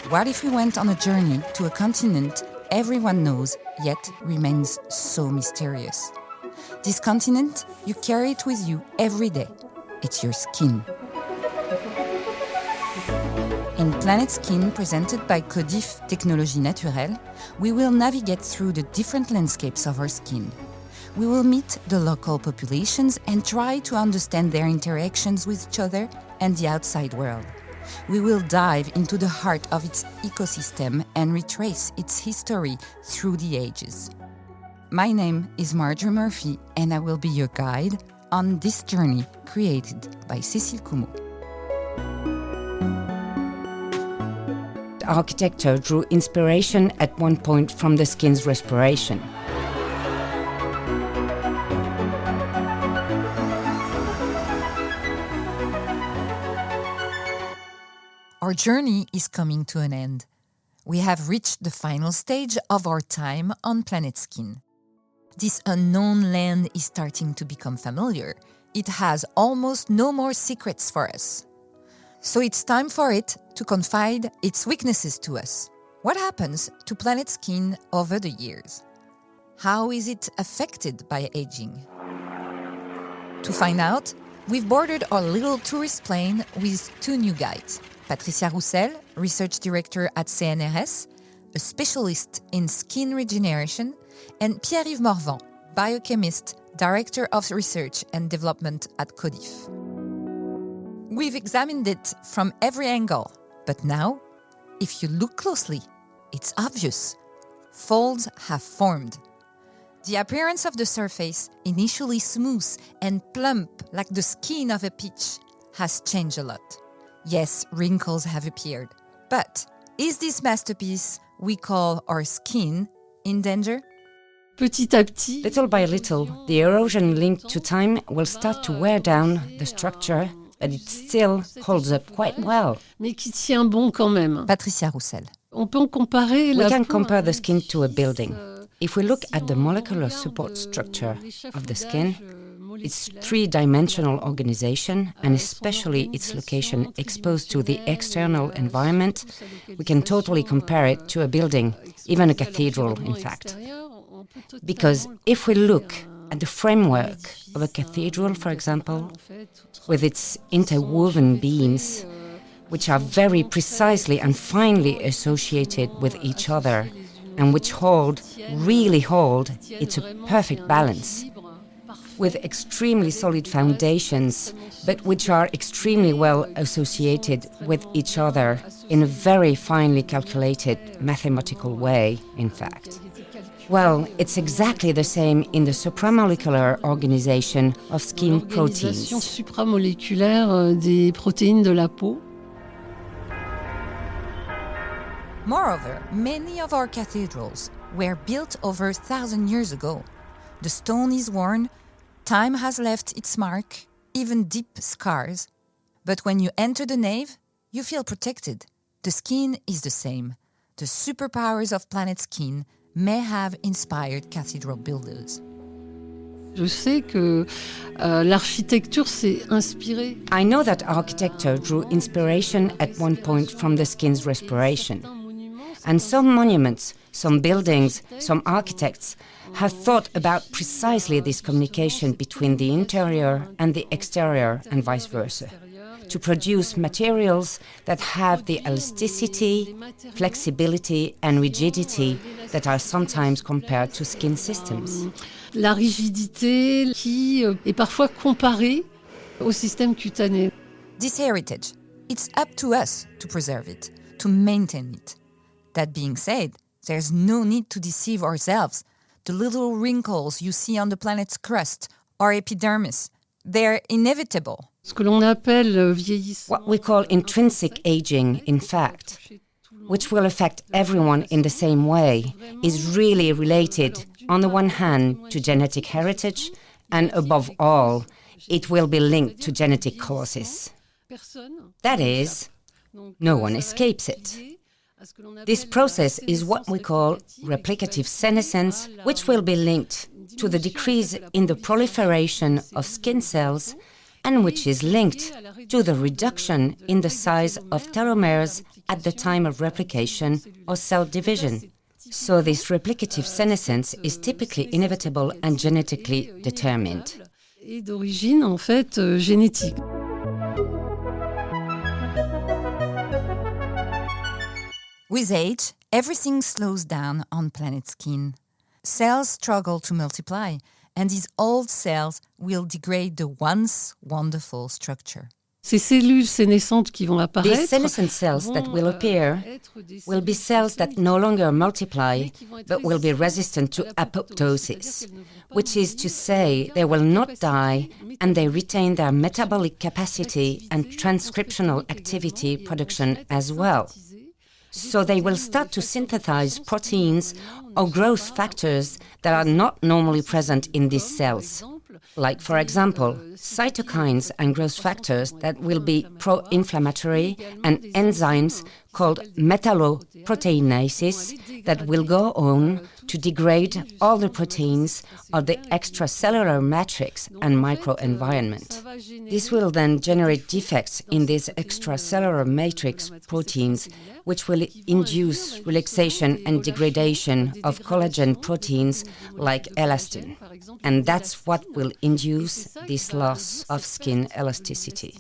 What if we went on a journey to a continent everyone knows, yet remains so mysterious? This continent, you carry it with you every day. It's your skin. In Planet Skin, presented by Codif Technologies Naturelles, we will navigate through the different landscapes of our skin. We will meet the local populations and try to understand their interactions with each other and the outside world. We will dive into the heart of its ecosystem and retrace its history through the ages. My name is Marjorie Murphy, and I will be your guide on this journey created by Cécile Coumeau. Architecture drew inspiration at one point from the skin's respiration. Our journey is coming to an end. We have reached the final stage of our time on Planet Skin. This unknown land is starting to become familiar. It has almost no more secrets for us. So it's time for it to confide its weaknesses to us. What happens to Planet Skin over the years? How is it affected by aging? To find out, we've boarded our little tourist plane with two new guides. Patricia Roussel, Research Director at CNRS, a specialist in skin regeneration, and Pierre-Yves Morvan, Biochemist, Director of Research and Development at Codif. We've examined it from every angle, but now, if you look closely, it's obvious. Folds have formed. The appearance of the surface, initially smooth and plump like the skin of a peach, has changed a lot. Yes, wrinkles have appeared. But is this masterpiece we call our skin in danger? Petit à petit, Little by little, the erosion linked to time will start to wear down the structure, but it still holds up quite well. mais qui tient bon quand même. Patricia Roussel. On peut comparer We la can peau compare à the un skin to a building. If we look at the molecular regarde support structure l'échafaudage, of the skin, its moléculaire, three-dimensional organization, and especially its location exposed to the external environment, we can totally compare it to a building, even a cathedral, in fact. Because if we look at the framework of a cathedral, for example, with its interwoven beams, which are very precisely and finely associated with each other, and which really hold, it's a perfect balance, with extremely solid foundations, but which are extremely well associated with each other in a very finely calculated mathematical way, in fact. Well, it's exactly the same in the supramolecular organization of skin l'organisation proteins. supramoléculaire des protéines de la peau. Moreover, many of our cathedrals were built over 1,000 years ago. The stone is worn, time has left its mark, even deep scars. But when you enter the nave, you feel protected. The skin is the same. The superpowers of Planet Skin may have inspired cathedral builders. Je sais que l'architecture s'est inspirée. I know that architecture drew inspiration at one point from the skin's respiration. And some monuments, some buildings, some architects have thought about precisely this communication between the interior and the exterior and vice versa, to produce materials that have the elasticity, flexibility and rigidity that are sometimes compared to skin systems. La rigidité qui est parfois comparée au système cutané. This heritage, it's up to us to preserve it, to maintain it. That being said, there's no need to deceive ourselves. The little wrinkles you see on the planet's crust are epidermis. They're inevitable. Ce que l'on appelle vieillissement. What we call intrinsic aging, in fact, which will affect everyone in the same way, is really related, on the one hand, to genetic heritage, and above all, it will be linked to genetic causes. That is, no one escapes it. This process is what we call replicative senescence, which will be linked to the decrease in the proliferation of skin cells and which is linked to the reduction in the size of telomeres at the time of replication or cell division. So this replicative senescence is typically inevitable and genetically determined. Et d'origine en fait génétique. With age, everything slows down on planet skin. Cells struggle to multiply, and these old cells will degrade the once wonderful structure. Ces cellules sénescentes qui vont apparaître These senescent cells that will appear will be cells that no longer multiply, but will be resistant to apoptosis, which is to say they will not die and they retain their metabolic capacity and transcriptional activity production as well. So they will start to synthesize proteins or growth factors that are not normally present in these cells. Like, for example, cytokines and growth factors that will be pro-inflammatory and enzymes called metalloproteinases that will go on to degrade all the proteins of the extracellular matrix and microenvironment. This will then generate defects in these extracellular matrix proteins, which will induce relaxation and degradation of collagen proteins like elastin. And that's what will induce this loss of skin elasticity.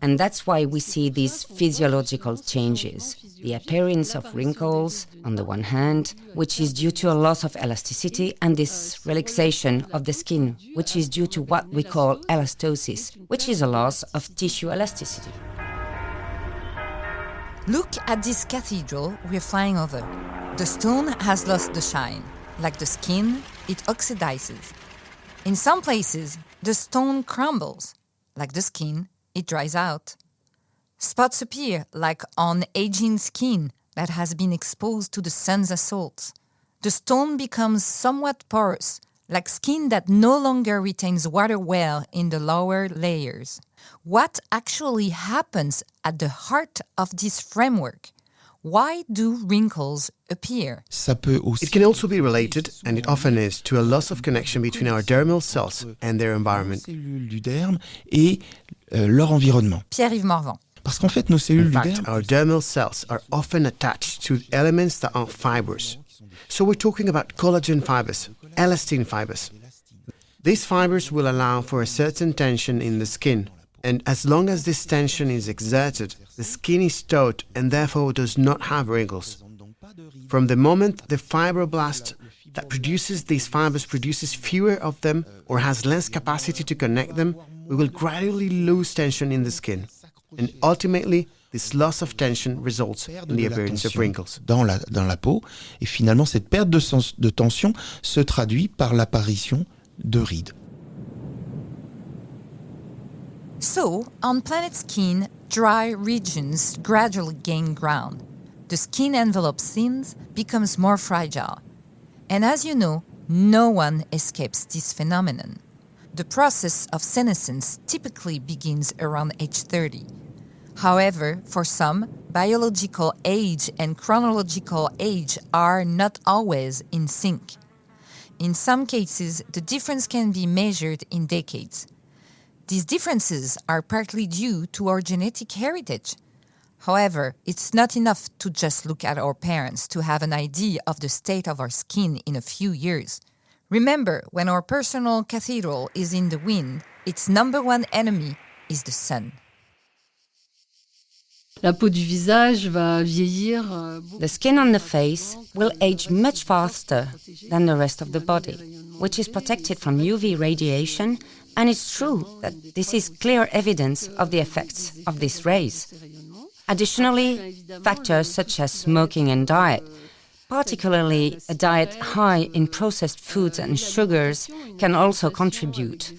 And that's why we see these physiological changes. The appearance of wrinkles, on the one hand, which is due to a loss of elasticity, and this relaxation of the skin, which is due to what we call elastosis, which is a loss of tissue elasticity. Look at this cathedral we're flying over. The stone has lost the shine. Like the skin, it oxidizes. In some places, the stone crumbles. Like the skin, it dries out. Spots appear, like on aging skin that has been exposed to the sun's assaults. The stone becomes somewhat porous, like skin that no longer retains water well in the lower layers. What actually happens at the heart of this framework? Why do wrinkles appear? It can also be related, and it often is, to a loss of connection between our dermal cells and their environment. Cellules du derme et leur environnement. Pierre-Yves Morvan. Parce qu'en fait, nos cellules In du fact, derme our dermal cells are often attached to elements that are fibrous. So we're talking about collagen fibers, elastin fibers. These fibers will allow for a certain tension in the skin, and as long as this tension is exerted, the skin is taut and therefore does not have wrinkles. From the moment the fibroblast that produces these fibers produces fewer of them or has less capacity to connect them, we will gradually lose tension in the skin. And ultimately, this loss of tension results in the appearance of wrinkles. dans la peau. Et finalement, cette perte de tension se traduit par l'apparition de rides. So, on planet skin, dry regions gradually gain ground. The skin envelope thins, becomes more fragile. And as you know, no one escapes this phenomenon. The process of senescence typically begins around age 30. However, for some, biological age and chronological age are not always in sync. In some cases, the difference can be measured in decades. These differences are partly due to our genetic heritage. However, it's not enough to just look at our parents to have an idea of the state of our skin in a few years. Remember, when our personal cathedral is in the wind, its number one enemy is the sun. La peau du visage va vieillir. The skin on the face will age much faster than the rest of the body, which is protected from UV radiation, and it's true that this is clear evidence of the effects of these rays. Additionally, factors such as smoking and diet, particularly a diet high in processed foods and sugars, can also contribute.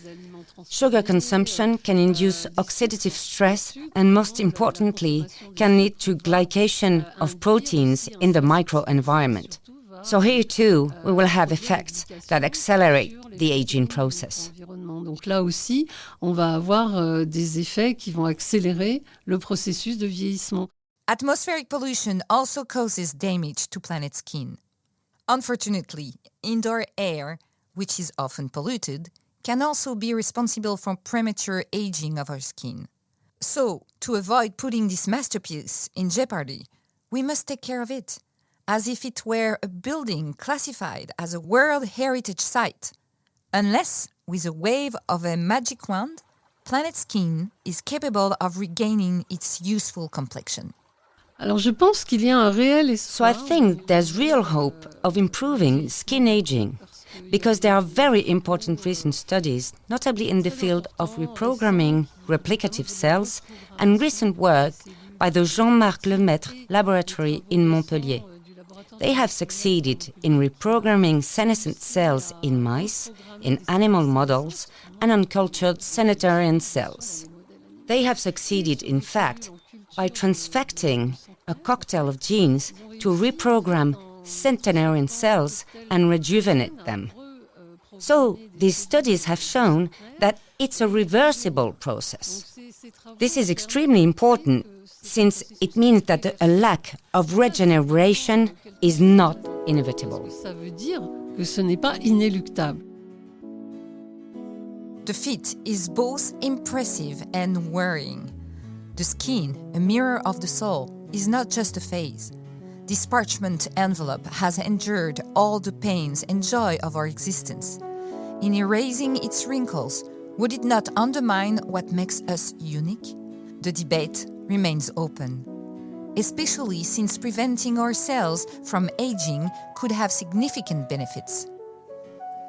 Sugar consumption can induce oxidative stress and, most importantly, can lead to glycation of proteins in the microenvironment. So here too, we will have effects that accelerate the aging process. Donc là aussi, on va avoir des effets qui vont accélérer le processus de vieillissement. Atmospheric pollution also causes damage to planet skin. Unfortunately, indoor air, which is often polluted, can also be responsible for premature aging of our skin. So, to avoid putting this masterpiece in jeopardy, we must take care of it, as if it were a building classified as a World Heritage Site. Unless, with a wave of a magic wand, Planet Skin is capable of regaining its youthful complexion. Alors je pense qu'il y a un réel So I espoir. think there's real hope of improving skin aging, because there are very important recent studies, notably in the field of reprogramming replicative cells, and recent work by the Jean-Marc Lemaitre laboratory in Montpellier. They have succeeded in reprogramming senescent cells in mice, in animal models, and uncultured centenarian cells. They have succeeded, in fact, by transfecting a cocktail of genes to reprogram centenarian cells and rejuvenate them. So, these studies have shown that it's a reversible process. This is extremely important, since it means that a lack of regeneration is not inevitable. Ça veut dire que ce n'est pas inéluctable. The feat is both impressive and worrying. The skin, a mirror of the soul, is not just a phase. This parchment envelope has endured all the pains and joy of our existence. In erasing its wrinkles, would it not undermine what makes us unique? The debate remains open, especially since preventing ourselves from aging could have significant benefits.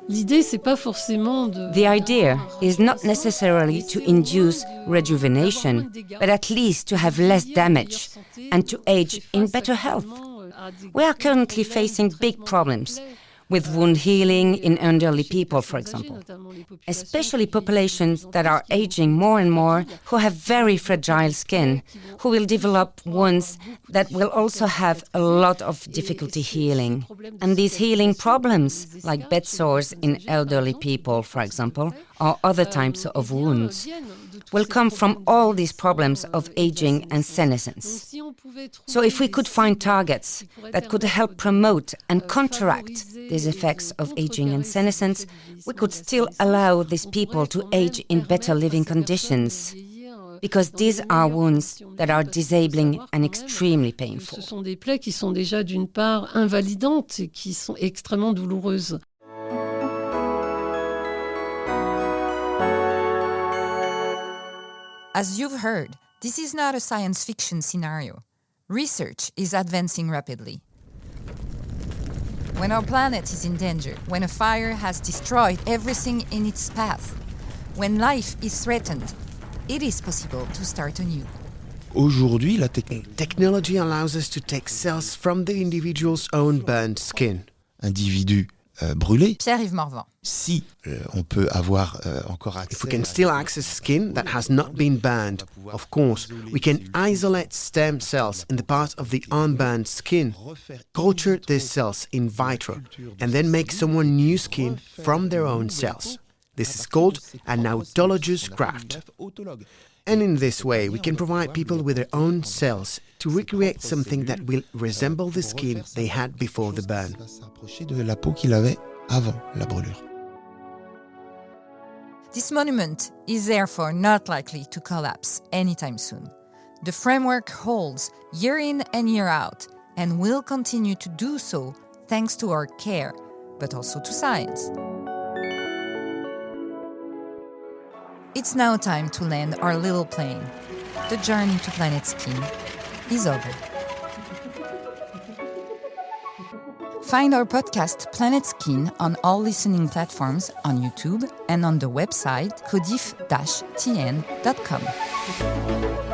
L'idée, c'est pas forcément de... The idea is not necessarily to induce rejuvenation, but at least to have less damage and to age in better health. We are currently facing big problems with wound healing in elderly people, for example, especially populations that are aging more and more, who have very fragile skin, who will develop wounds that will also have a lot of difficulty healing. And these healing problems, like bed sores in elderly people, for example, or other types of wounds, will come from all these problems of aging and senescence. So if we could find targets that could help promote and counteract these effects of aging and senescence, we could still allow these people to age in better living conditions, because these are wounds that are disabling and extremely painful. Ce sont des plaies qui sont déjà d'une part invalidantes et qui sont extrêmement douloureuses. As you've heard, this is not a science fiction scenario. Research is advancing rapidly. When our planet is in danger, when a fire has destroyed everything in its path, when life is threatened, it is possible to start anew. Aujourd'hui, la technologie Technology allows us to take cells from the individual's own burned skin. individu brûlé, Pierre-Yves Morvan. si on peut avoir encore accès... If we can still access skin that has not been burned, of course, we can isolate stem cells in the part of the unburned skin, culture these cells in vitro, and then make someone new skin from their own cells. This is called an autologous graft. And in this way, we can provide people with their own cells to recreate something that will resemble the skin they had before the burn. S'approcher de la peau qu'il avait avant la brûlure. This monument is therefore not likely to collapse anytime soon. The framework holds year in and year out and will continue to do so thanks to our care, but also to science. It's now time to land our little plane. The journey to Planet Skin is over. Find our podcast Planet Skin on all listening platforms on YouTube and on the website codif-tn.com.